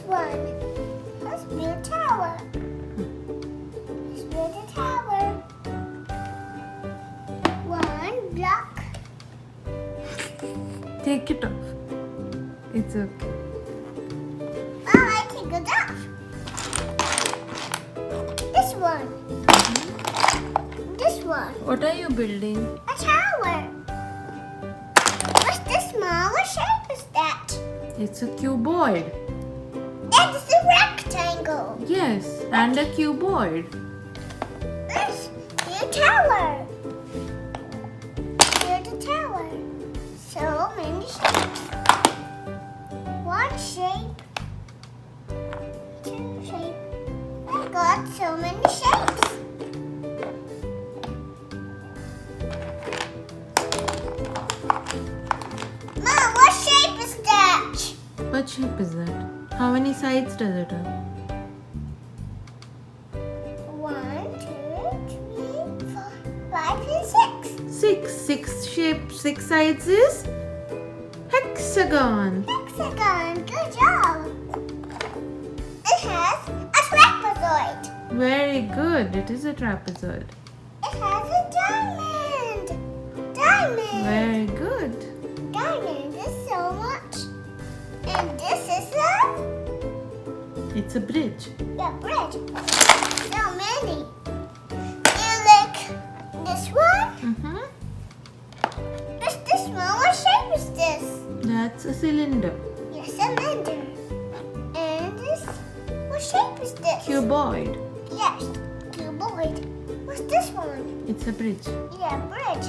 one. Let's build a tower. Let's build a tower. One block. Take it off. It's okay. Oh, I take it off. This one. This one. What are you building? A tower. What's this small? What shape is that? It's a cuboid. That is a rectangle. Yes, and a cuboid. Let's build a tower. Build a tower. So many shapes. One shape. Two shape. I got so many shapes. Mom, what shape is that? What shape is that? How many sides does it have? 1, 2, 3, 4, 5, and 6. Six shape, 6 sides is hexagon. Hexagon, good job. It has a trapezoid. Very good. It is a trapezoid. It has a diamond. Diamond. Very good. Diamond is so much. And this is It's a bridge. the bridge. So many. And look, this one. Mm-hmm. What's this one? What shape is this? That's a cylinder. Yes, cylinder. And this, what shape is this? Cuboid. Yes, cuboid. What's this one? It's a bridge. Yeah, bridge.